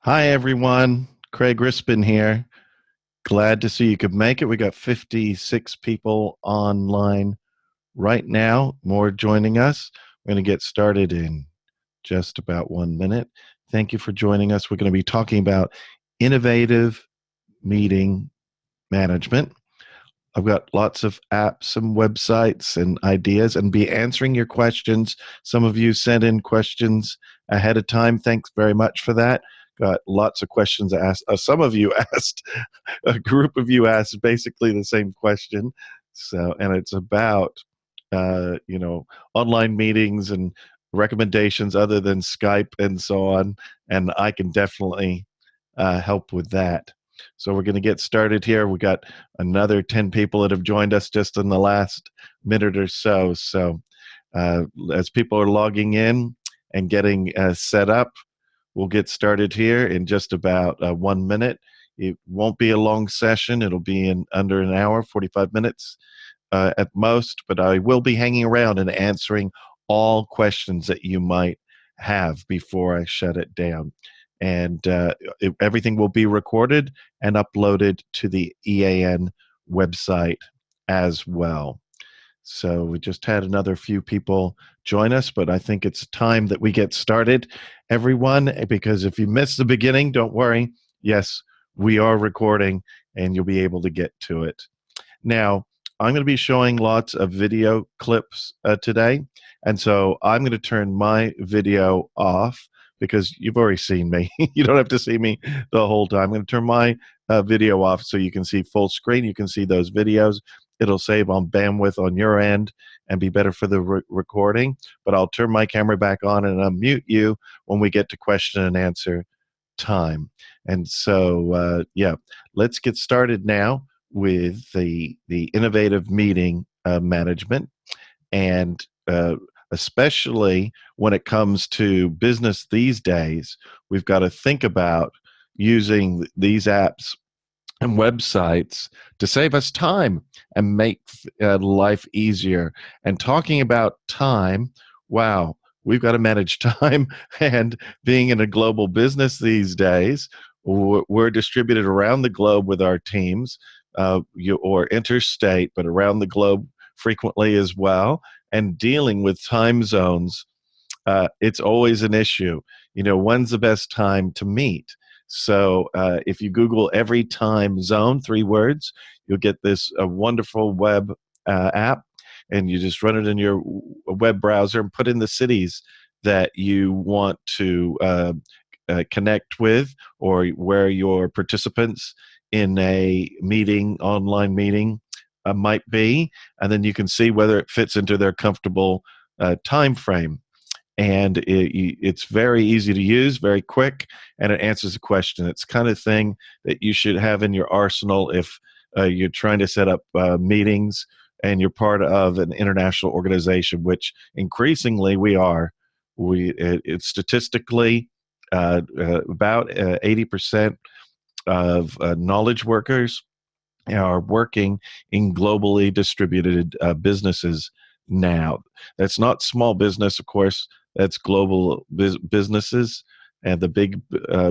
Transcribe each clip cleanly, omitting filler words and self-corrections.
Hi, everyone. Craig Rispin here. Glad to see you could make it. We got 56 people online right now, more joining us. We're going to get started in just about 1 minute. Thank you for joining us. We're going to be talking about innovative meeting management. I've got lots of apps and websites and ideas and be answering your questions. Some of you sent in questions ahead of time. Thanks very much for that. Got lots of questions asked. Some of you asked, a group of you asked basically the same question. So, and it's about, you know, online meetings and recommendations other than Skype and so on. And I can definitely help with that. So we're going to get started here. We got another 10 people that have joined us just in the last minute or so. So as people are logging in and getting set up, we'll get started here in just about 1 minute. It won't be a long session. It'll be in under an hour, 45 minutes at most, but I will be hanging around and answering all questions that you might have before I shut it down. And everything will be recorded and uploaded to the EAN website as well. So we just had another few people join us, but I think it's time that we get started, everyone, because if you missed the beginning, don't worry. Yes, we are recording and you'll be able to get to it. Now, I'm going to be showing lots of video clips today, and so I'm going to turn my video off because you've already seen me. You don't have to see me the whole time. I'm going to turn my video off so you can see full screen. You can see those videos. It'll save on bandwidth on your end and be better for the recording, but I'll turn my camera back on and unmute you when we get to question and answer time. And so, yeah, let's get started now with the innovative meeting management, and especially when it comes to business these days, we've got to think about using these apps and websites to save us time and make life easier. And talking about time, wow, we've got to manage time. And being in a global business these days, we're distributed around the globe with our teams, or interstate, but around the globe frequently as well. And dealing with time zones, it's always an issue. You know, when's the best time to meet? So if you Google every time zone, 3 words, you'll get this wonderful web app, and you just run it in your web browser and put in the cities that you want to connect with, or where your participants in a meeting, online meeting, might be, and then you can see whether it fits into their comfortable time frame. And it's very easy to use, very quick, and it answers a question. It's the kind of thing that you should have in your arsenal if you're trying to set up meetings and you're part of an international organization, which increasingly we are. It's statistically about 80% of knowledge workers are working in globally distributed businesses now. That's not small business, of course. That's global businesses, and the big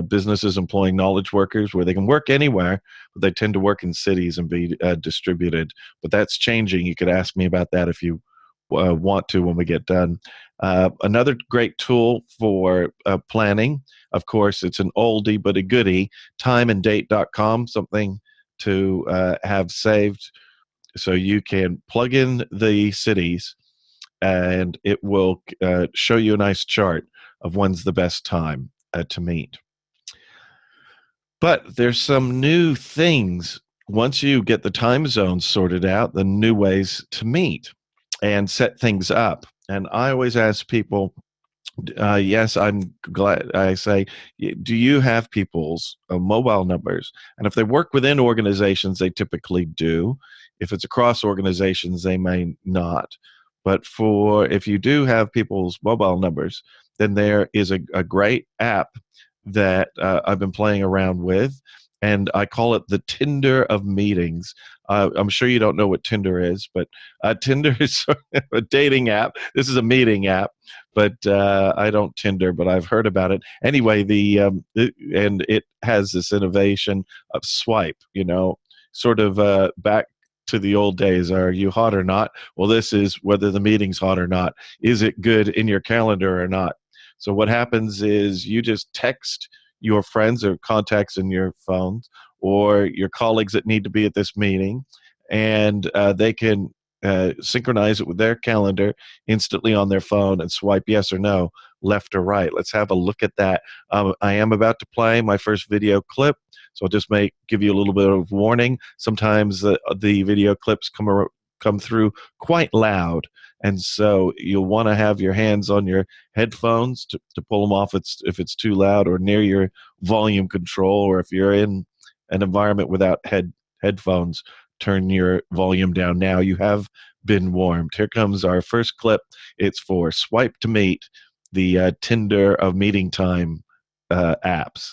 businesses employing knowledge workers where they can work anywhere, but they tend to work in cities and be distributed. But that's changing. You could ask me about that if you want to when we get done. Another great tool for planning, of course, it's an oldie but a goodie, timeanddate.com, something to have saved so you can plug in the cities and it will show you a nice chart of when's the best time to meet. But there's some new things once you get the time zones sorted out, the new ways to meet and set things up. And I always ask people, yes, I'm glad. I say, do you have people's mobile numbers? And if they work within organizations, they typically do. If it's across organizations, they may not. But if you do have people's mobile numbers, then there is a great app that I've been playing around with, and I call it the Tinder of meetings. I'm sure you don't know what Tinder is, but Tinder is sort of a dating app. This is a meeting app, but I don't Tinder, but I've heard about it. Anyway, and it has this innovation of swipe, sort of back to the old days. Are you hot or not? Well, this is whether the meeting's hot or not. Is it good in your calendar or not? So what happens is you just text your friends or contacts in your phones or your colleagues that need to be at this meeting, and they can synchronize it with their calendar instantly on their phone and swipe yes or no, left or right. Let's have a look at that. I am about to play my first video clip, so I'll just give you a little bit of warning. Sometimes the video clips come through quite loud, and so you'll want to have your hands on your headphones to pull them off if it's too loud, or near your volume control, or if you're in an environment without headphones, turn your volume down. Now you have been warned. Here comes our first clip. It's for Swipe to Meet, the Tinder of meeting time apps.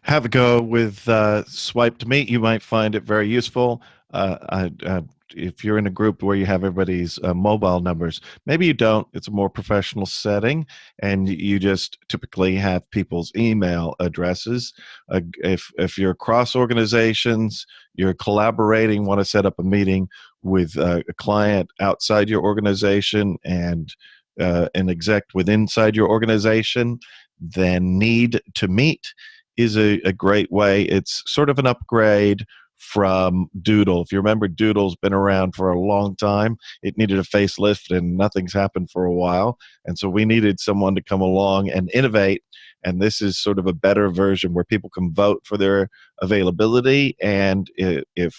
Have a go with Swipe to Meet. You might find it very useful. If you're in a group where you have everybody's mobile numbers, maybe you don't. It's a more professional setting, and you just typically have people's email addresses. If you're cross organizations, you're collaborating, want to set up a meeting with a client outside your organization and an exec with inside your organization, then Need to Meet is a great way. It's sort of an upgrade from Doodle. If you remember, Doodle's been around for a long time. It needed a facelift and nothing's happened for a while. And so we needed someone to come along and innovate. And this is sort of a better version where people can vote for their availability. And if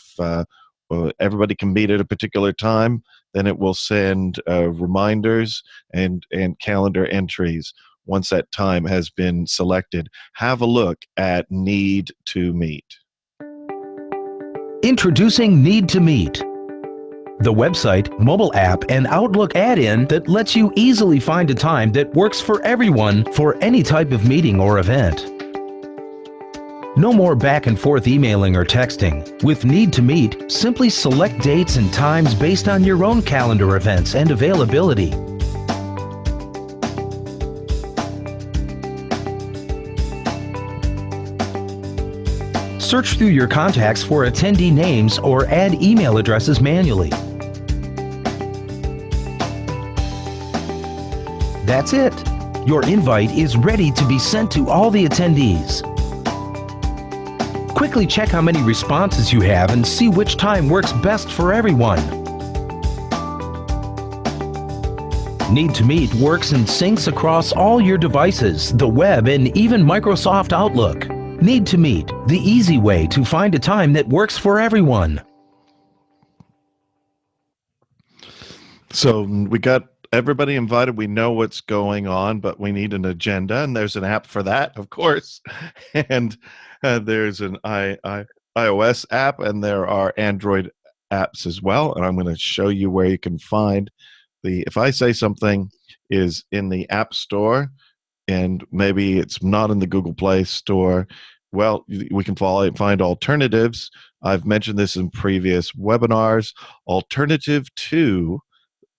everybody can meet at a particular time, then it will send reminders and calendar entries once that time has been selected. Have a look at Need to Meet. Introducing Need to Meet, the website, mobile app, and Outlook add-in that lets you easily find a time that works for everyone for any type of meeting or event. No more back and forth emailing or texting. With Need to Meet, simply select dates and times based on your own calendar events and availability. Search through your contacts for attendee names or add email addresses manually. That's it. Your invite is ready to be sent to all the attendees. Quickly check how many responses you have and see which time works best for everyone. Need to Meet works and syncs across all your devices, the web, and even Microsoft Outlook. Need to Meet, the easy way to find a time that works for everyone. So we got everybody invited. We know what's going on, but we need an agenda, and there's an app for that, of course. And there's an iOS app, and there are Android apps as well. And I'm going to show you where you can find if I say something is in the App Store and maybe it's not in the Google Play Store, well, we can find alternatives. I've mentioned this in previous webinars. Alternative to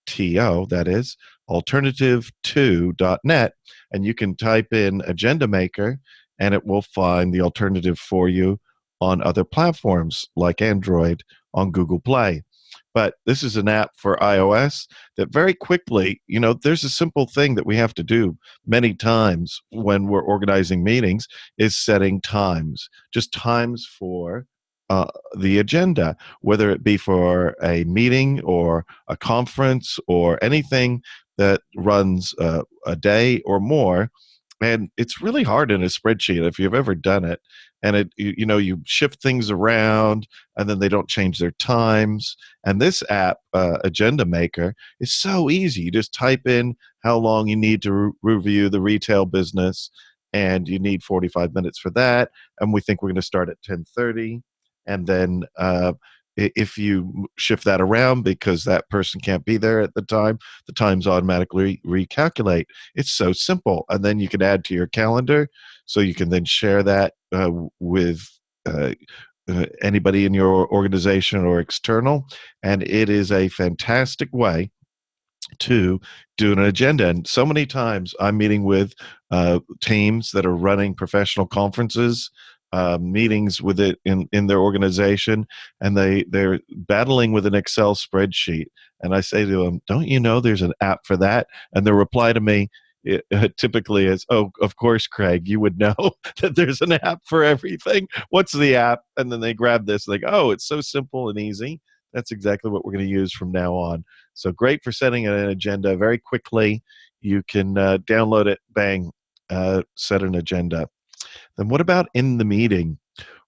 TO, that is, alternative2.net, and you can type in Agenda Maker and it will find the alternative for you on other platforms like Android on Google Play. But this is an app for iOS that very quickly, there's a simple thing that we have to do many times when we're organizing meetings is setting times, just times for the agenda, whether it be for a meeting or a conference or anything that runs a day or more. And it's really hard in a spreadsheet if you've ever done it. And you shift things around and then they don't change their times. And this app, Agenda Maker, is so easy. You just type in how long you need to review the retail business, and you need 45 minutes for that. And we think we're going to start at 10:30. And then if you shift that around because that person can't be there at the times automatically recalculate. It's so simple. And then you can add to your calendar, so you can then share that with anybody in your organization or external. And it is a fantastic way to do an agenda. And so many times I'm meeting with teams that are running professional conferences, meetings with it in their organization, and they're battling with an Excel spreadsheet. And I say to them, don't you know there's an app for that? And their reply to me typically is, oh, of course, Craig, you would know that there's an app for everything. What's the app? And then they grab this, like, oh, it's so simple and easy. That's exactly what we're going to use from now on. So great for setting an agenda very quickly. You can download it, bang, set an agenda. Then what about in the meeting?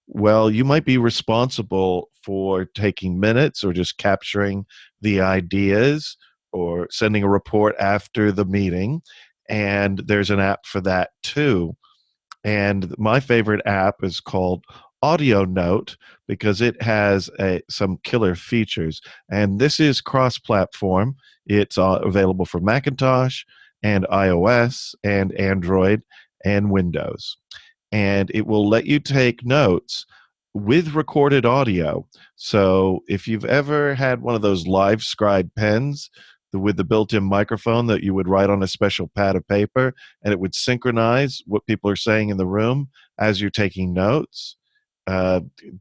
Well, you might be responsible for taking minutes or just capturing the ideas or sending a report after the meeting. And there's an app for that too. And my favorite app is called Audio Note because it has some killer features. And this is cross-platform. It's available for Macintosh and iOS and Android and Windows. And it will let you take notes with recorded audio. So if you've ever had one of those live scribe pens with the built-in microphone that you would write on a special pad of paper, and it would synchronize what people are saying in the room as you're taking notes,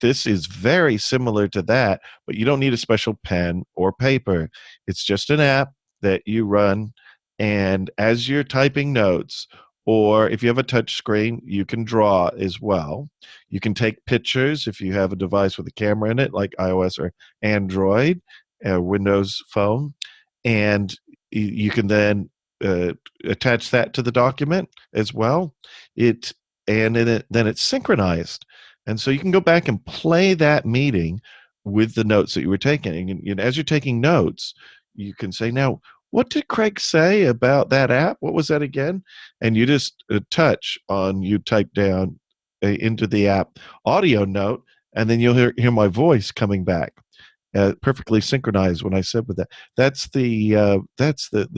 this is very similar to that, but you don't need a special pen or paper. It's just an app that you run, and as you're typing notes, or if you have a touch screen, you can draw as well. You can take pictures if you have a device with a camera in it, like iOS or Android, Windows Phone, and you can then attach that to the document as well. Then it's synchronized, and so you can go back and play that meeting with the notes that you were taking. And as you're taking notes, you can say, now, what did Craig say about that app? What was that again? And you just you type down into the app audio note, and then you'll hear my voice coming back, perfectly synchronized when I said with that. That's the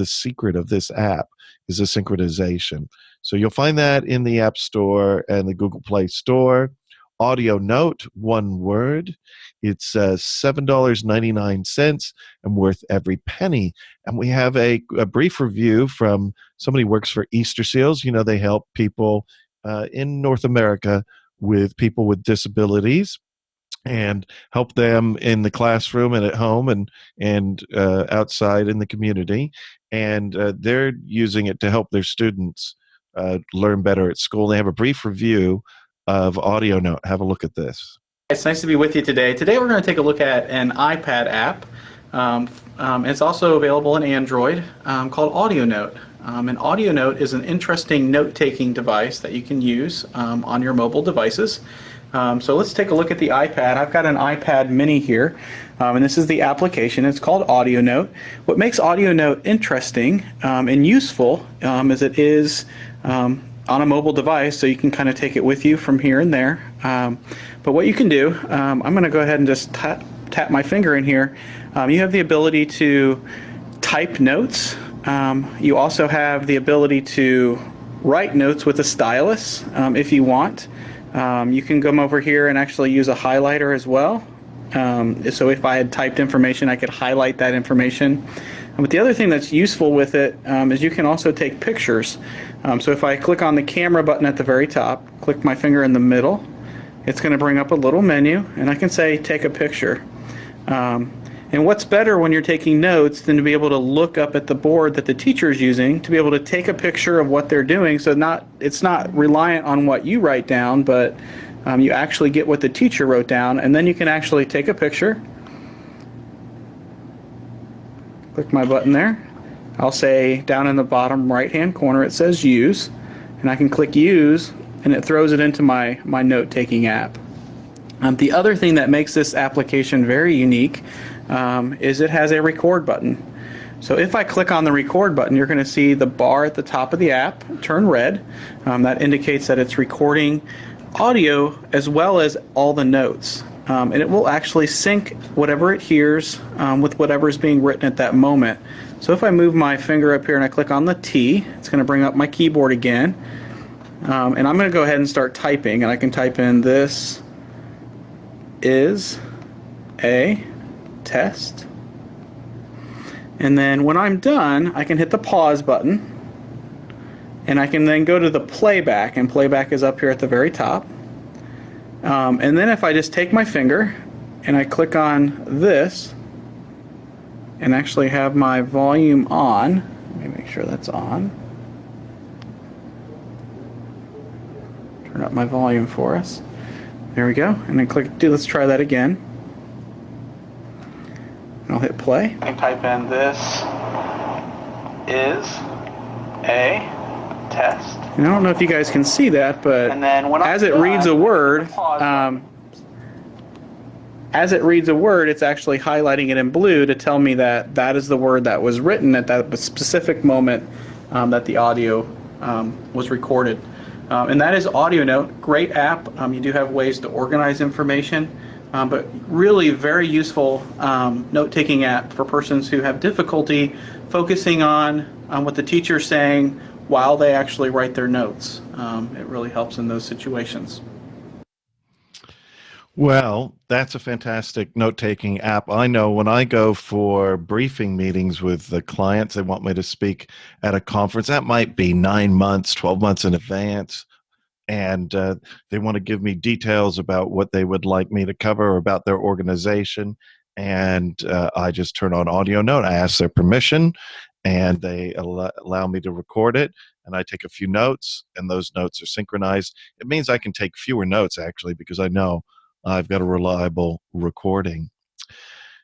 secret of this app, is the synchronization. So you'll find that in the App Store and the Google Play Store. Audio Note, one word. It's $7.99 and worth every penny. And we have a brief review from somebody who works for Easter Seals. They help people in North America with people with disabilities and help them in the classroom and at home and outside in the community. And they're using it to help their students learn better at school. They have a brief review of Audio Note. Have a look at this. It's nice to be with you today. Today we're going to take a look at an iPad app. It's also available in Android, called Audio Note. And Audio Note is an interesting note-taking device that you can use on your mobile devices. So let's take a look at the iPad. I've got an iPad mini here, and this is the application. It's called Audio Note. What makes Audio Note interesting and useful is it is on a mobile device, so you can kind of take it with you from here and there. But what you can do, I'm going to go ahead and just tap my finger in here. You have the ability to type notes. You also have the ability to write notes with a stylus if you want. You can come over here and actually use a highlighter as well. So if I had typed information, I could highlight that information. But the other thing that's useful with it is you can also take pictures. So if I click on the camera button at the very top, click my finger in the middle, it's going to bring up a little menu, and I can say take a picture. And what's better when you're taking notes than to be able to look up at the board that the teacher is using to be able to take a picture of what they're doing, so it's not reliant on what you write down, but you actually get what the teacher wrote down, and then you can actually take a picture. Click my button there. I'll say down in the bottom right hand corner it says use, and I can click use and it throws it into my note-taking app. The other thing that makes this application very unique is it has a record button. So if I click on the record button, you're going to see the bar at the top of the app turn red. That indicates that it's recording audio as well as all the notes. And it will actually sync whatever it hears with whatever is being written at that moment. So if I move my finger up here and I click on the T, it's going to bring up my keyboard again. And I'm going to go ahead and start typing, and I can type in this is a test. And then when I'm done, I can hit the pause button, and I can then go to the playback, and playback is up here at the very top. And then if I just take my finger and I click on this and actually have my volume on, let me make sure that's on. Turn up my volume for us. There we go. And then let's try that again. And I'll hit play. I can type in this is a test. And I don't know if you guys can see that, but as it reads a word, it's actually highlighting it in blue to tell me that that is the word that was written at that specific moment that the audio was recorded. And that is Audio Note. Great app. You do have ways to organize information, but really very useful note-taking app for persons who have difficulty focusing on what the teacher is saying while they actually write their notes. It really helps in those situations. Well, that's a fantastic note-taking app. I know when I go for briefing meetings with the clients, they want me to speak at a conference. That might be 9 months, 12 months in advance. And they want to give me details about what they would like me to cover about their organization. And I just turn on Audio Note. I ask their permission, and they allow me to record it. And I take a few notes, and those notes are synchronized. It means I can take fewer notes, actually, because I know I've got a reliable recording.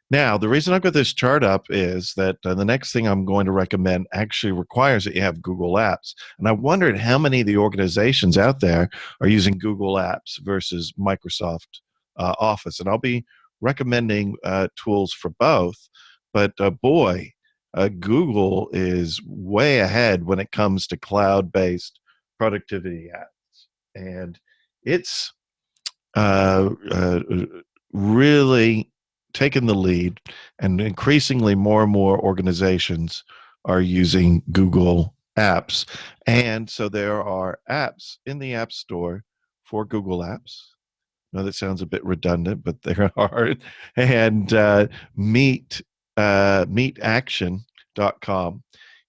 Now, the reason I've got this chart up is that the next thing I'm going to recommend actually requires that you have Google Apps. And I wondered how many of the organizations out there are using Google Apps versus Microsoft Office. And I'll be recommending tools for both. But boy, Google is way ahead when it comes to cloud-based productivity apps. And it's really taken the lead, and increasingly more and more organizations are using Google Apps. And so there are apps in the App Store for Google Apps. I know that sounds a bit redundant, but there are. And meetaction.com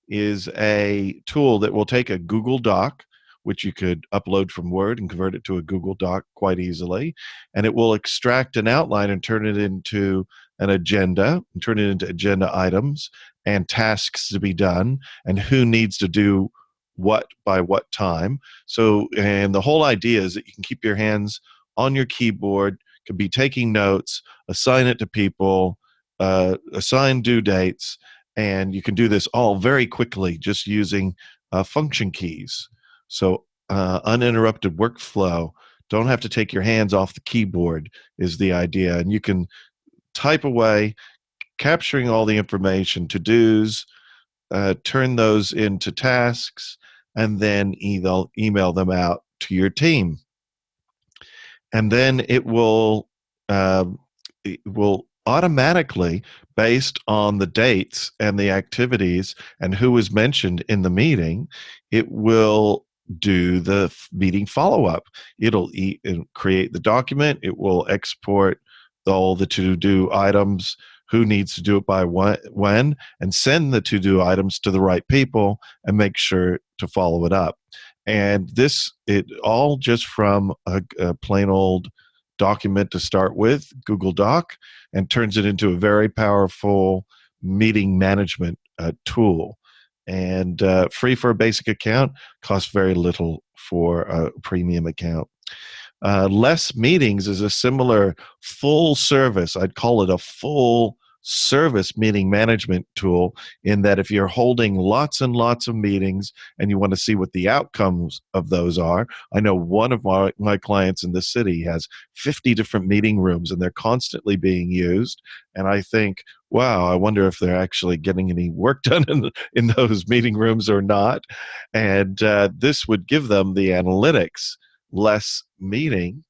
is a tool that will take a Google Doc, which you could upload from Word and convert it to a Google Doc quite easily. And it will extract an outline and turn it into an agenda, and turn it into agenda items and tasks to be done, and who needs to do what by what time. So, and the whole idea is that you can keep your hands on your keyboard, could be taking notes, assign it to people, assign due dates, and you can do this all very quickly just using function keys. So uninterrupted workflow, don't have to take your hands off the keyboard is the idea. And you can type away, capturing all the information, to-dos, turn those into tasks, and then email them out to your team. And then it will automatically, based on the dates and the activities and who was mentioned in the meeting, it will do the meeting follow-up. It'll create the document. It will export all the to-do items, who needs to do it by when, and send the to-do items to the right people and make sure to follow it up. And it all just from a plain old document to start with, Google Doc, and turns it into a very powerful meeting management tool. And free for a basic account, costs very little for a premium account. Less Meetings is a similar full service, I'd call it a full service meeting management tool, in that if you're holding lots and lots of meetings and you want to see what the outcomes of those are. I know one of my clients in the city has 50 different meeting rooms and they're constantly being used. And I think, wow, I wonder if they're actually getting any work done in those meeting rooms or not. And this would give them the analytics. Less Meeting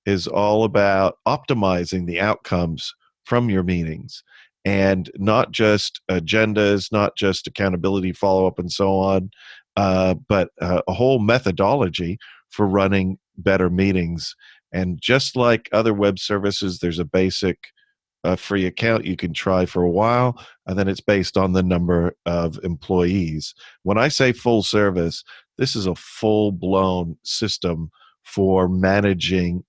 is all about optimizing the outcomes from your meetings, and not just agendas, not just accountability follow up and so on, but a whole methodology for running better meetings. And just like other web services, there's a basic free account you can try for a while, and then it's based on the number of employees. When I say full service, this is a full blown system for managing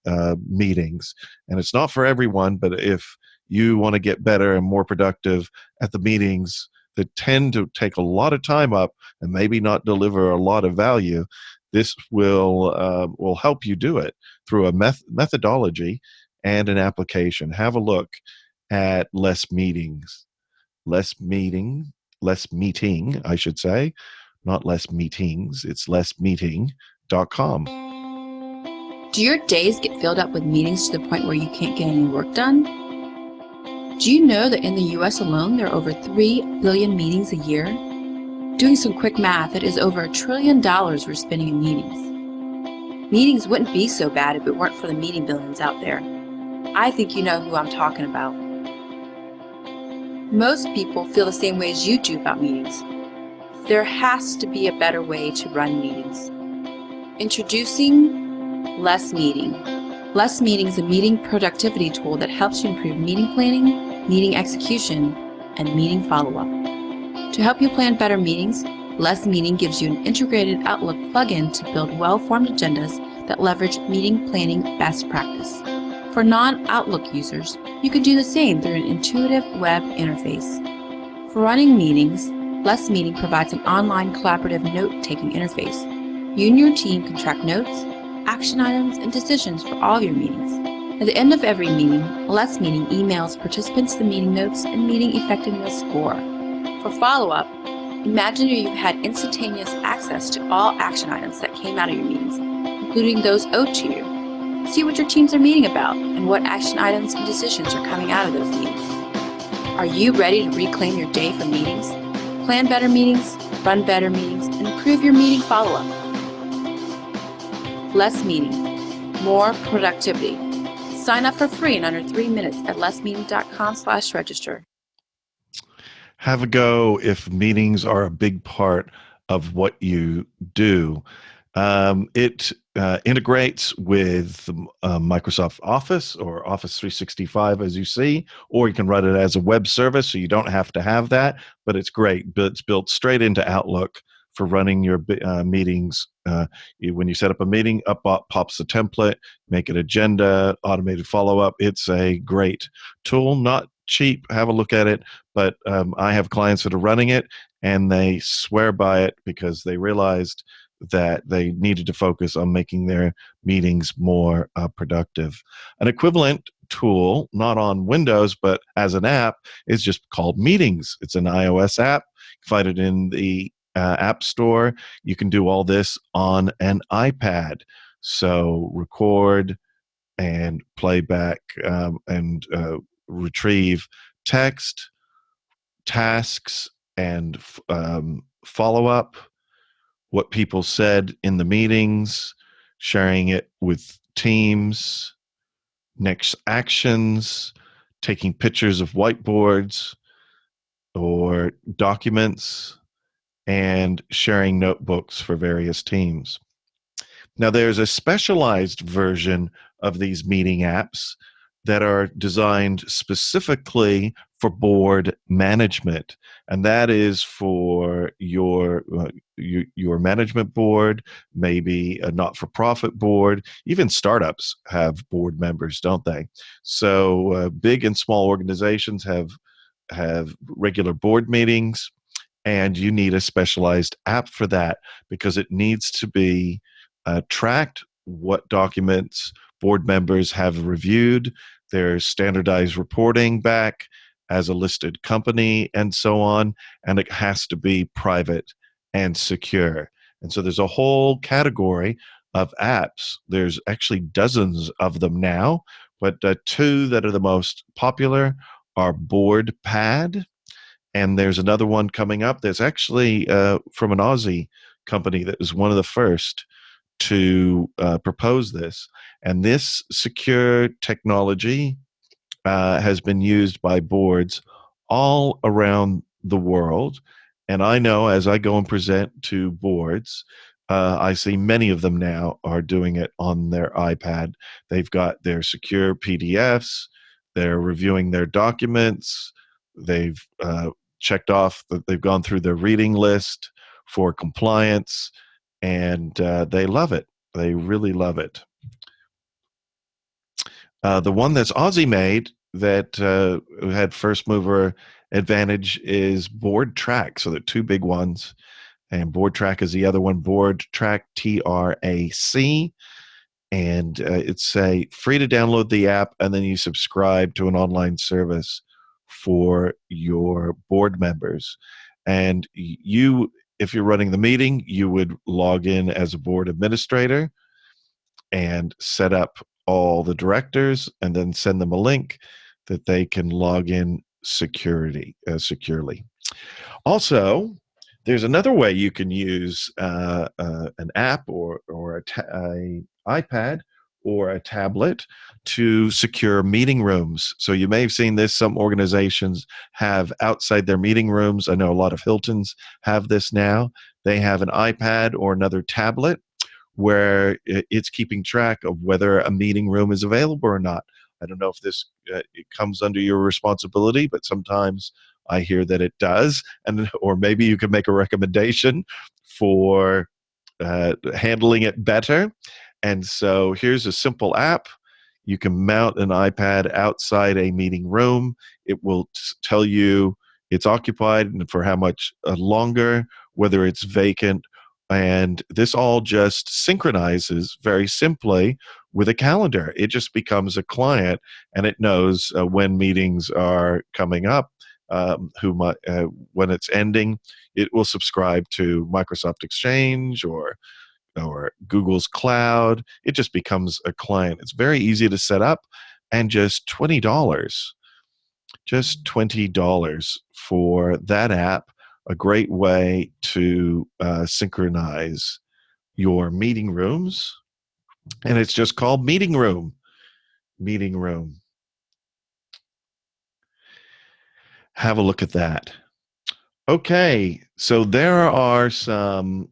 meetings. And it's not for everyone, but if you want to get better and more productive at the meetings that tend to take a lot of time up and maybe not deliver a lot of value, this will help you do it through a methodology and an application. Have a look at Less Meetings. Less Meeting, I should say. Not Less Meetings, it's lessmeeting.com. Do your days get filled up with meetings to the point where you can't get any work done? Do you know that in the US alone there are over 3 billion meetings a year? Doing some quick math, it is over $1 trillion we're spending in meetings. Meetings wouldn't be so bad if it weren't for the meeting billions out there. I think you know who I'm talking about. Most people feel the same way as you do about meetings. There has to be a better way to run meetings. Introducing Less Meeting. Less Meeting is a meeting productivity tool that helps you improve meeting planning, meeting execution, and meeting follow-up. To help you plan better meetings, Less Meeting gives you an integrated Outlook plugin to build well-formed agendas that leverage meeting planning best practice. For non-Outlook users, you can do the same through an intuitive web interface. For running meetings, Less Meeting provides an online collaborative note-taking interface. You and your team can track notes, action items, and decisions for all of your meetings. At the end of every meeting, Less Meeting emails participants the meeting notes and meeting effectiveness score. For follow-up, imagine you've had instantaneous access to all action items that came out of your meetings, including those owed to you. See what your teams are meeting about and what action items and decisions are coming out of those meetings. Are you ready to reclaim your day for meetings? Plan better meetings, run better meetings, and improve your meeting follow-up. Less Meeting, more productivity. Sign up for free in under 3 minutes at lessmeeting.com/register. Have a go if meetings are a big part of what you do. It integrates with Microsoft Office or Office 365, as you see, or you can run it as a web service, so you don't have to have that, but it's great. But it's built straight into Outlook for running your meetings. When you set up a meeting, up pops the template, make an agenda, automated follow-up. It's a great tool, not cheap. Have a look at it, but I have clients that are running it, and they swear by it because they realized that they needed to focus on making their meetings more productive. An equivalent tool, not on Windows, but as an app, is just called Meetings. It's an iOS app. You can find it in the App Store. You can do all this on an iPad. So record and playback and retrieve text, tasks, and follow-up, what people said in the meetings, sharing it with teams, next actions, taking pictures of whiteboards or documents, and sharing notebooks for various teams. Now, there's a specialized version of these meeting apps that are designed specifically for board management, and that is for your management board, maybe a not-for-profit board. Even startups have board members, don't they? So big and small organizations have regular board meetings, and you need a specialized app for that because it needs to be tracked what documents board members have reviewed, their standardized reporting back as a listed company, and so on. And it has to be private and secure. And so there's a whole category of apps. There's actually dozens of them now, but two that are the most popular are BoardPad, and there's another one coming up. There's actually from an Aussie company that was one of the first to propose this. And this secure technology has been used by boards all around the world. And I know as I go and present to boards, I see many of them now are doing it on their iPad. They've got their secure PDFs, they're reviewing their documents, they've checked off that they've gone through their reading list for compliance, and they love it. They really love it. The one that's Aussie made that had first mover advantage is Board Track. So there are two big ones, and Board Track is the other one. Board Track, TRAC, and it's free to download the app, and then you subscribe to an online service for your board members. And you, if you're running the meeting, you would log in as a board administrator and set up all the directors, and then send them a link that they can log in securely. Also, there's another way you can use an app or a iPad or a tablet to secure meeting rooms. So you may have seen this. Some organizations have outside their meeting rooms. I know a lot of Hiltons have this now. They have an iPad or another tablet where it's keeping track of whether a meeting room is available or not. I don't know if this it comes under your responsibility, but sometimes I hear that it does, or maybe you can make a recommendation for handling it better. And so here's a simple app. You can mount an iPad outside a meeting room. It will tell you it's occupied and for how much longer, whether it's vacant. And this all just synchronizes very simply with a calendar. It just becomes a client, and it knows when meetings are coming up, when it's ending. It will subscribe to Microsoft Exchange or Google's Cloud. It just becomes a client. It's very easy to set up, and just $20. Just $20 for that app. A great way to synchronize your meeting rooms. And it's just called Meeting Room. Meeting Room. Have a look at that. Okay, so there are some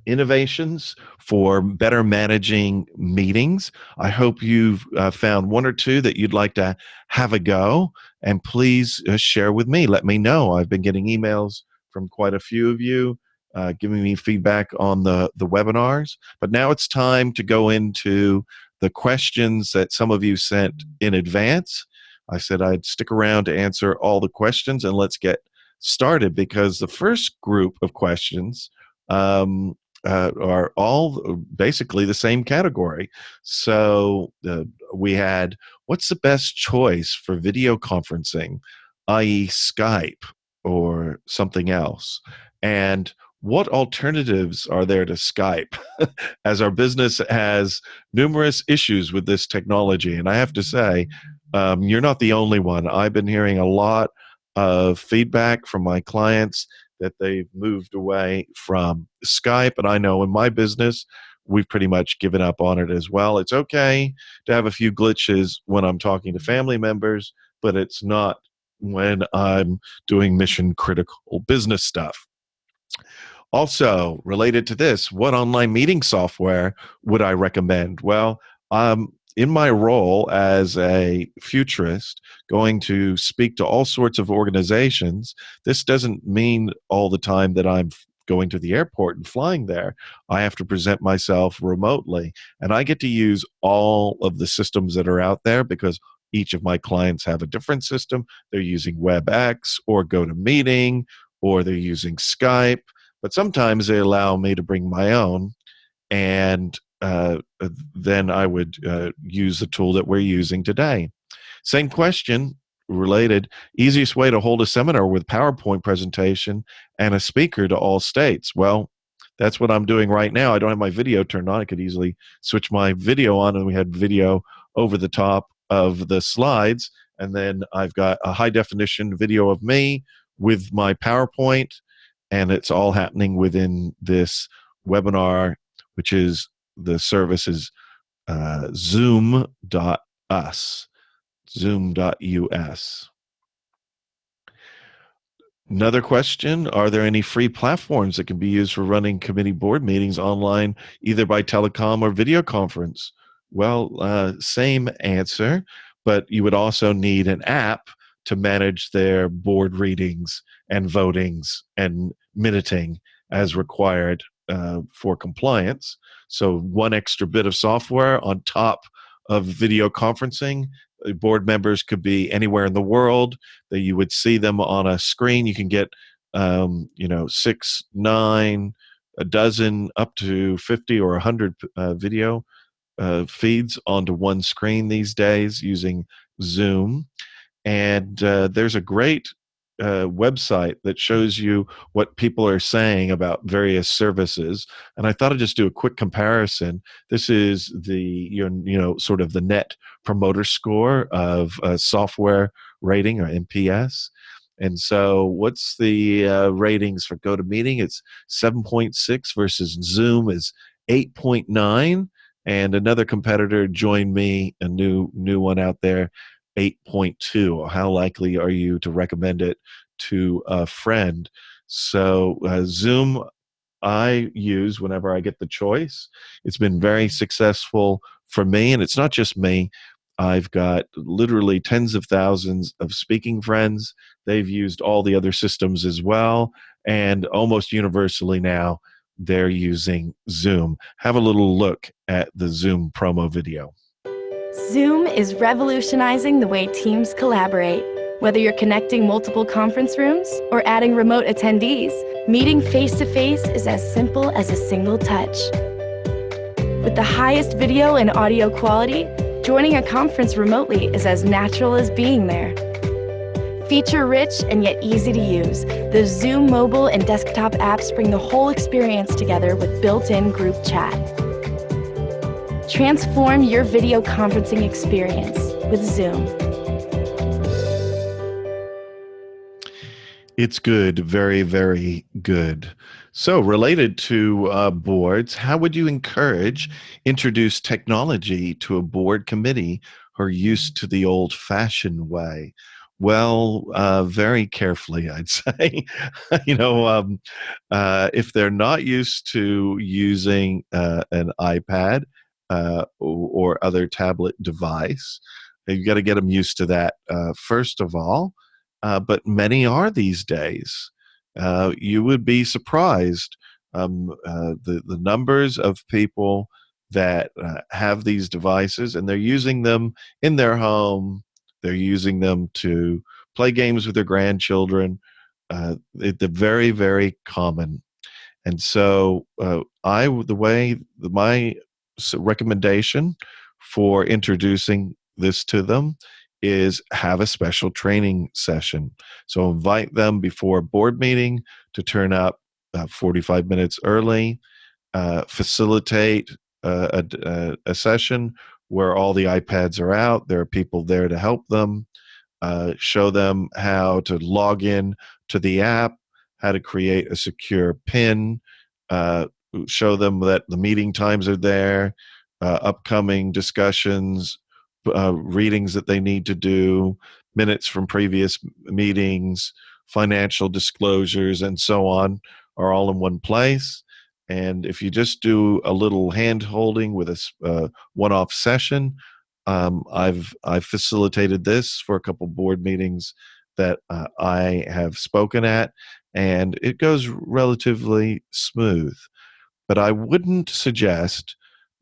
innovations for better managing meetings. I hope you've found one or two that you'd like to have a go, and please share with me. Let me know. I've been getting emails from quite a few of you giving me feedback on the webinars. But now it's time to go into the questions that some of you sent in advance. I said I'd stick around to answer all the questions, and let's get started, because the first group of questions are all basically the same category. So we had, what's the best choice for video conferencing, i.e. Skype or something else? And what alternatives are there to Skype? As our business has numerous issues with this technology. And I have to say, you're not the only one. I've been hearing a lot of feedback from my clients that they've moved away from Skype. And I know in my business, we've pretty much given up on it as well. It's okay to have a few glitches when I'm talking to family members, but it's not when I'm doing mission critical business stuff. Also, related to this, what online meeting software would I recommend? Well, in my role as a futurist, going to speak to all sorts of organizations, this doesn't mean all the time that I'm going to the airport and flying there. I have to present myself remotely, and I get to use all of the systems that are out there because each of my clients have a different system. They're using WebEx or GoToMeeting, or they're using Skype, but sometimes they allow me to bring my own, and then I would use the tool that we're using today. Same question, related. Easiest way to hold a seminar with PowerPoint presentation and a speaker to all states. Well, that's what I'm doing right now. I don't have my video turned on. I could easily switch my video on, and we had video over the top of the slides. And then I've got a high definition video of me with my PowerPoint, and it's all happening within this webinar, which is the service is zoom.us, zoom.us. Another question, are there any free platforms that can be used for running committee board meetings online, either by telecom or video conference? Well, same answer, but you would also need an app to manage their board readings and votings and minuting as required for compliance. So one extra bit of software on top of video conferencing. Board members could be anywhere in the world, that you would see them on a screen. You can get, 6, 9, a dozen, up to 50 or 100 video feeds onto one screen these days using Zoom. And there's a great website that shows you what people are saying about various services. And I thought I'd just do a quick comparison. This is the sort of the net promoter score of software rating, or NPS. And so, what's the ratings for GoToMeeting? It's 7.6 versus Zoom is 8.9. And another competitor joined me, a new one out there, 8.2. How likely are you to recommend it to a friend? So Zoom I use whenever I get the choice. It's been very successful for me, and it's not just me. I've got literally tens of thousands of speaking friends. They've used all the other systems as well, and almost universally now they're using Zoom. Have a little look at the Zoom promo video. Zoom is revolutionizing the way teams collaborate. Whether you're connecting multiple conference rooms or adding remote attendees, meeting face-to-face is as simple as a single touch. With the highest video and audio quality, joining a conference remotely is as natural as being there. Feature-rich and yet easy to use, the Zoom mobile and desktop apps bring the whole experience together with built-in group chat. Transform your video conferencing experience with Zoom. It's good, very, very good. So, related to boards, how would you introduce technology to a board committee who are used to the old-fashioned way? Well, very carefully, I'd say. If they're not used to using an iPad or other tablet device, you've got to get them used to that first of all. But many are these days. You would be surprised the numbers of people that have these devices, and they're using them in their home. They're using them to play games with their grandchildren. They're very, very common. And so my recommendation for introducing this to them is have a special training session. So invite them before a board meeting to turn up 45 minutes early, facilitate a session where all the iPads are out. There are people there to help them, show them how to log in to the app, how to create a secure PIN, show them that the meeting times are there, upcoming discussions, readings that they need to do, minutes from previous meetings, financial disclosures, and so on are all in one place. And if you just do a little hand holding with a one-off session, I've facilitated this for a couple board meetings that I have spoken at, and it goes relatively smooth. But I wouldn't suggest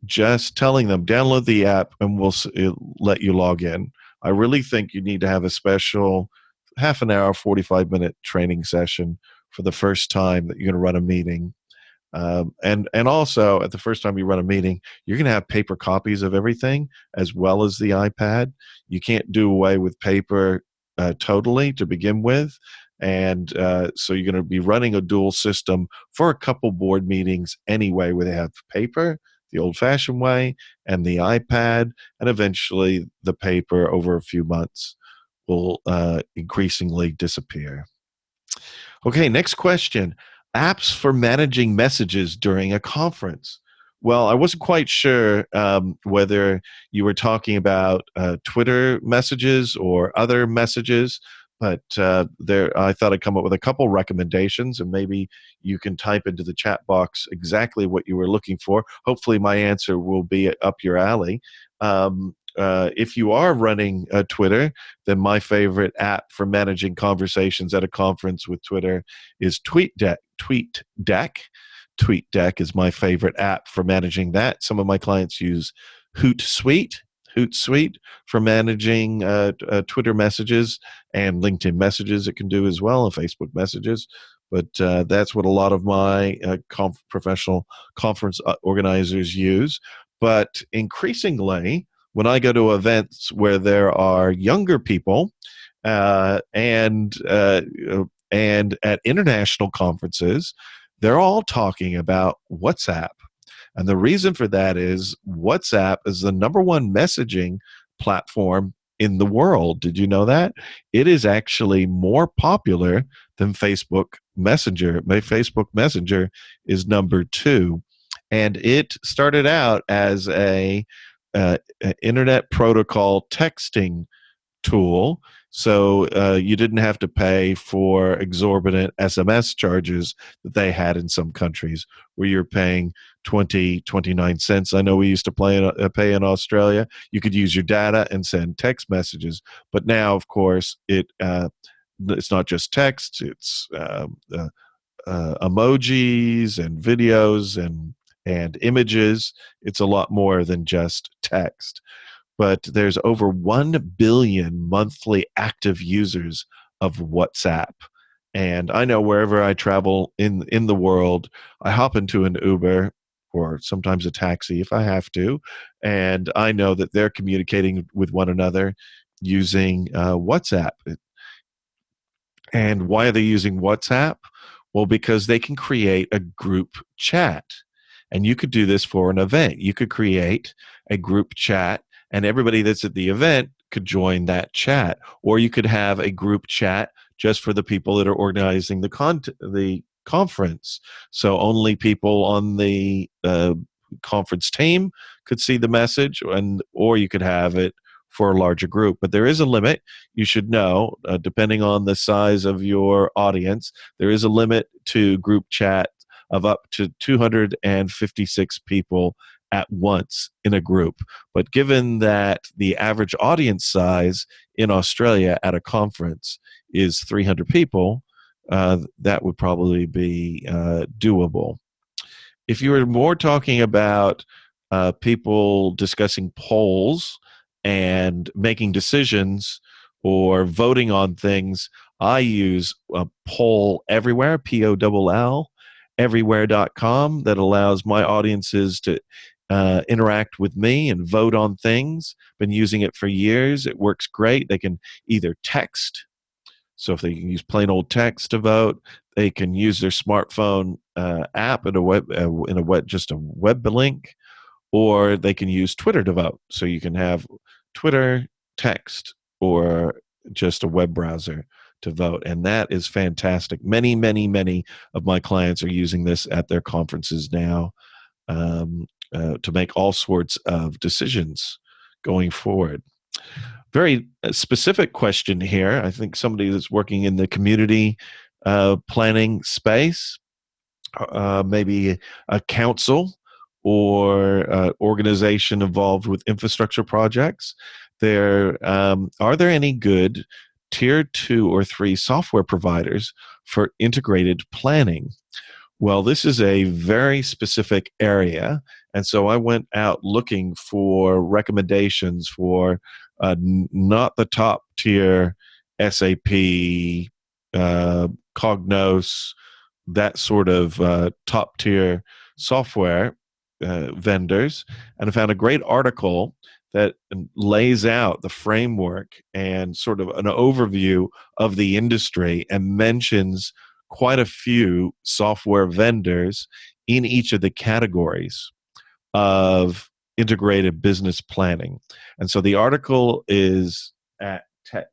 just telling them download the app and it'll let you log in. I really think you need to have a special half an hour, 45-minute training session for the first time that you're going to run a meeting. And also, at the first time you run a meeting, you're going to have paper copies of everything as well as the iPad. You can't do away with paper totally to begin with. And so you're going to be running a dual system for a couple board meetings anyway, where they have paper, the old-fashioned way, and the iPad, and eventually the paper over a few months will increasingly disappear. Okay, next question. Apps for managing messages during a conference. Well, I wasn't quite sure whether you were talking about Twitter messages or other messages, but I thought I'd come up with a couple recommendations, and maybe you can type into the chat box exactly what you were looking for. Hopefully, my answer will be up your alley. If you are running Twitter, then my favorite app for managing conversations at a conference with Twitter is TweetDeck. TweetDeck is my favorite app for managing that. Some of my clients use Hootsuite for managing Twitter messages and LinkedIn messages. It can do as well, and Facebook messages. But that's what a lot of my professional conference organizers use. But increasingly, when I go to events where there are younger people and at international conferences, they're all talking about WhatsApp. And the reason for that is WhatsApp is the number one messaging platform in the world. Did you know that? It is actually more popular than Facebook Messenger. My Facebook Messenger is number 2. And it started out as a internet protocol texting tool, so you didn't have to pay for exorbitant SMS charges that they had in some countries where you're paying 29 cents. I know we used to pay in Australia. You could use your data and send text messages, but now, of course, it's not just text. It's emojis and videos and images. It's a lot more than just text. But there's over 1 billion monthly active users of WhatsApp. And I know wherever I travel in the world, I hop into an Uber or sometimes a taxi if I have to, and I know that they're communicating with one another using WhatsApp. And why are they using WhatsApp? Well, because they can create a group chat. And you could do this for an event. You could create a group chat, and everybody that's at the event could join that chat. Or you could have a group chat just for the people that are organizing the conference. So only people on the conference team could see the message, or you could have it for a larger group. But there is a limit. You should know, depending on the size of your audience, there is a limit to group chat of up to 256 people at once in a group. But given that the average audience size in Australia at a conference is 300 people, that would probably be doable. If you were more talking about people discussing polls and making decisions or voting on things, I use Poll Everywhere, Poll, everywhere.com, that allows my audiences to interact with me and vote on things. Been using it for years. It works great. They can either text, so if they can use plain old text to vote, they can use their smartphone app just a web link, or they can use Twitter to vote. So you can have Twitter, text, or just a web browser to vote, and that is fantastic. Many, many, many of my clients are using this at their conferences now to make all sorts of decisions going forward. very specific question here. I think somebody that's working in the community planning space, maybe a council or organization involved with infrastructure projects. Are there any good tier 2 or 3 software providers for integrated planning? Well, this is a very specific area, and so I went out looking for recommendations for not the top tier SAP, Cognos, that sort of top tier software vendors, and I found a great article that lays out the framework and sort of an overview of the industry and mentions quite a few software vendors in each of the categories of integrated business planning. And so the article is at Tech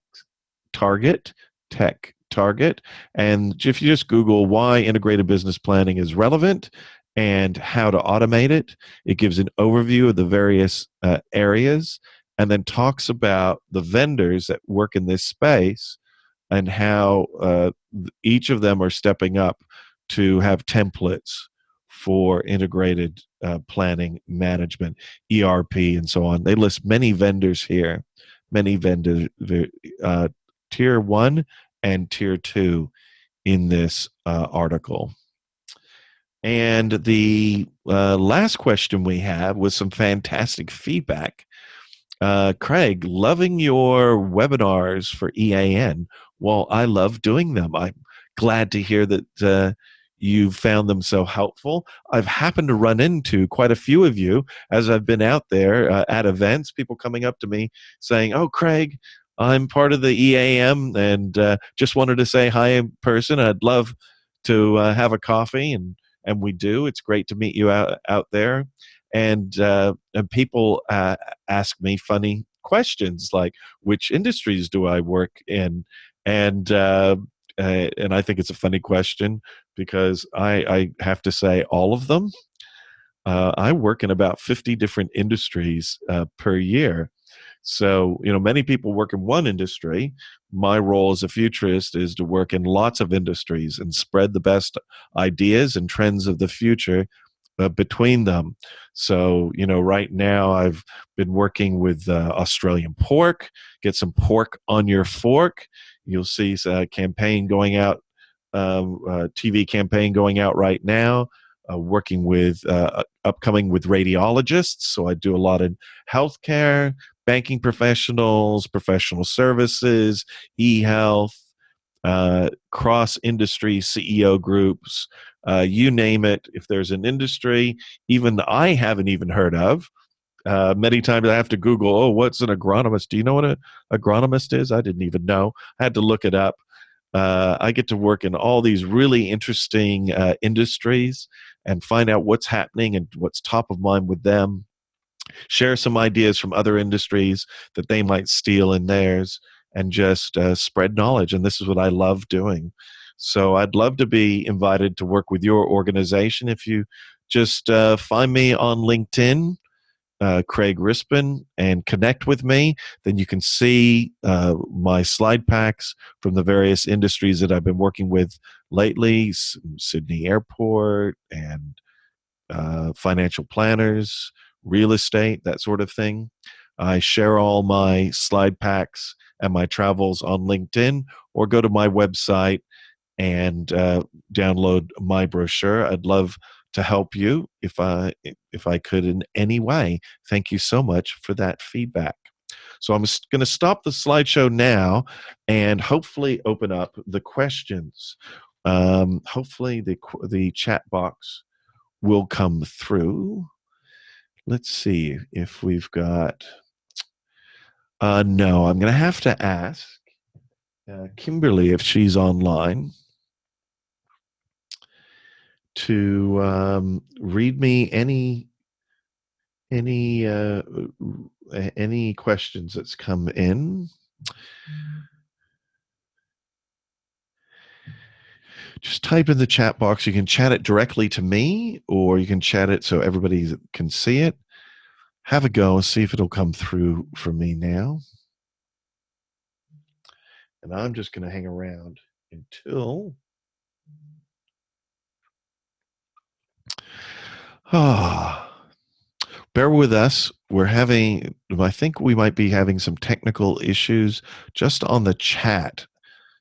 Target. And if you just Google why integrated business planning is relevant and how to automate it, it gives an overview of the various areas and then talks about the vendors that work in this space and how each of them are stepping up to have templates for integrated planning, management, ERP, and so on. They list many vendors here, many vendors, tier 1 and tier 2 in this article. And the last question we have was some fantastic feedback. Craig, loving your webinars for EAN. Well, I love doing them. I'm glad to hear that you found them so helpful. I've happened to run into quite a few of you as I've been out there at events, people coming up to me saying, "Oh, Craig, I'm part of the EAM and just wanted to say hi in person. I'd love to have a coffee," and we do. It's great to meet you out there. And people ask me funny questions like, "Which industries do I work in?" And I think it's a funny question because I have to say all of them. I work in about 50 different industries per year. So, many people work in one industry. My role as a futurist is to work in lots of industries and spread the best ideas and trends of the future between them. So, right now I've been working with Australian pork, get some pork on your fork. You'll see a campaign going out, TV campaign going out right now, working with upcoming with radiologists. So I do a lot in healthcare, banking professionals, professional services, e-health, cross-industry CEO groups, you name it. If there's an industry even I haven't even heard of, many times I have to Google, "Oh, what's an agronomist? Do you know what an agronomist is?" I didn't even know. I had to look it up. I get to work in all these really interesting industries and find out what's happening and what's top of mind with them, share some ideas from other industries that they might steal in theirs, and just spread knowledge. And this is what I love doing. So I'd love to be invited to work with your organization. If you just find me on LinkedIn, Craig Rispin, and connect with me, then you can see my slide packs from the various industries that I've been working with lately, Sydney Airport and financial planners, real estate, that sort of thing. I share all my slide packs and my travels on LinkedIn, or go to my website and download my brochure. I'd love to help you if I could in any way. Thank you so much for that feedback. So I'm going to stop the slideshow now and hopefully open up the questions. Hopefully the chat box will come through. Let's see if we've got. No, I'm going to have to ask Kimberly if she's online to read me any questions that's come in. Just type in the chat box. You can chat it directly to me, or you can chat it so everybody can see it. Have a go and see if it'll come through for me now. And I'm just going to hang around until bear with us. I think we might be having some technical issues just on the chat.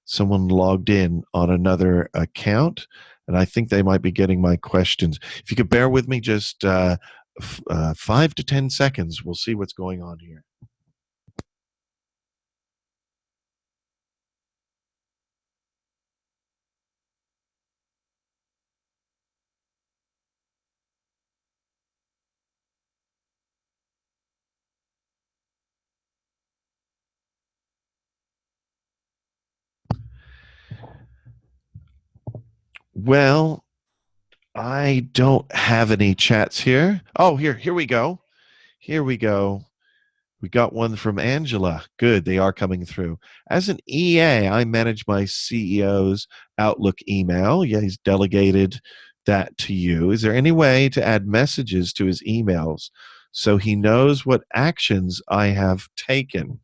Someone logged in on another account, and I think they might be getting my questions. If you could bear with me just 5 to 10 seconds, we'll see what's going on here. Well, I don't have any chats here. Oh, here we go. Here we go. We got one from Angela. Good, they are coming through. As an EA, I manage my CEO's Outlook email. Yeah, he's delegated that to you. Is there any way to add messages to his emails so he knows what actions I have taken?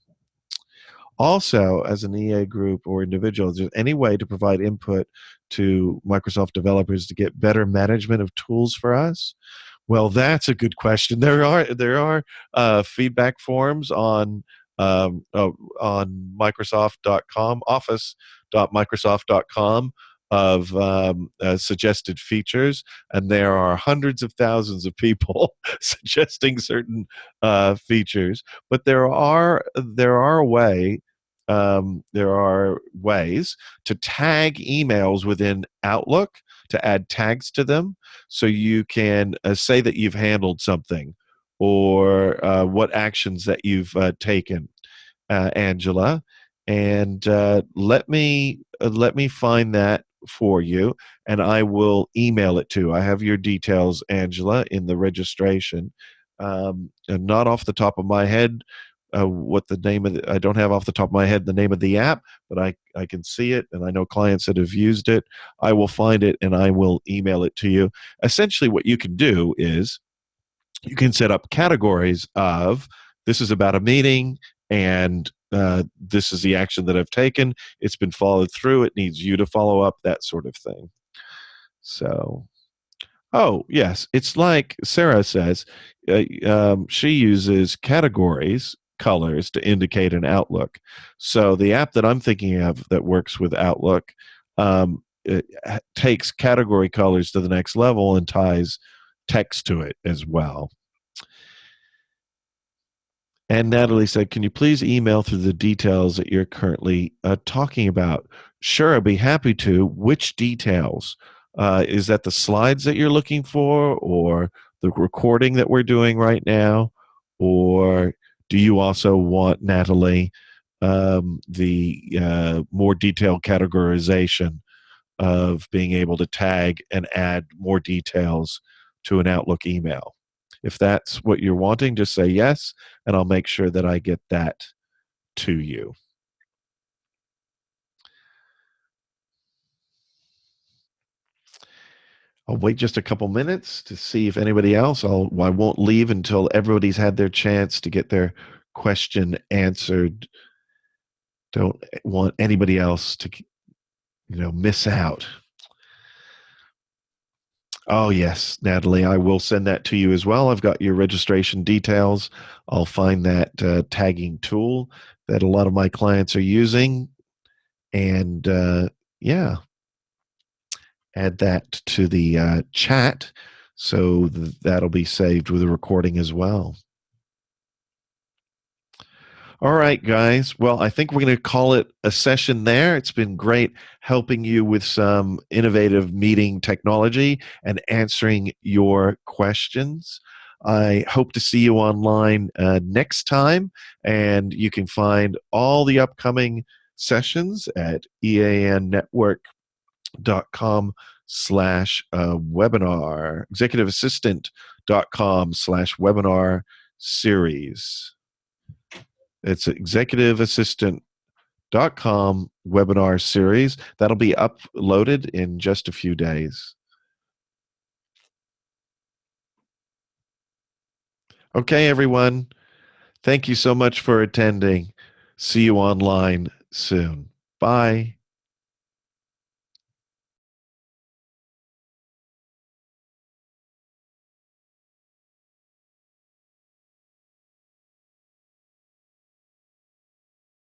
Also, as an EA group or individual, is there any way to provide input to Microsoft developers to get better management of tools for us? Well, that's a good question. There are feedback forms on Microsoft.com, Office.Microsoft.com of suggested features, and there are hundreds of thousands of people suggesting certain features. But there are ways to tag emails within Outlook, to add tags to them, so you can say that you've handled something or what actions that you've taken, Angela. And let me find that for you, and I will email it to. I have your details, Angela, in the registration. And not off the top of my head, what the name of I don't have off the top of my head the name of the app, but I can see it, and I know clients that have used it. I will find it and I will email it to you. Essentially, what you can do is you can set up categories of, this is about a meeting, and this is the action that I've taken. It's been followed through. It needs you to follow up, that sort of thing. So, oh, yes. It's like Sarah says, she uses categories, colors, to indicate an Outlook. So the app that I'm thinking of that works with Outlook, it takes category colors to the next level and ties text to it as well. And Natalie said, can you please email through the details that you're currently talking about? Sure, I'd be happy to. Which details? Is that the slides that you're looking for, or the recording that we're doing right now? Or do you also want, Natalie, the more detailed categorization of being able to tag and add more details to an Outlook email? If that's what you're wanting, just say yes, and I'll make sure that I get that to you. I'll wait just a couple minutes to see if anybody else. I won't leave until everybody's had their chance to get their question answered. Don't want anybody else to, miss out. Oh, yes, Natalie, I will send that to you as well. I've got your registration details. I'll find that tagging tool that a lot of my clients are using. And yeah, add that to the chat. So that'll be saved with a recording as well. All right, guys. Well, I think we're going to call it a session there. It's been great helping you with some innovative meeting technology and answering your questions. I hope to see you online next time, and you can find all the upcoming sessions at eannetwork.com/webinar, executiveassistant.com/webinar series. It's executiveassistant.com webinar series. That'll be uploaded in just a few days. Okay, everyone. Thank you so much for attending. See you online soon. Bye.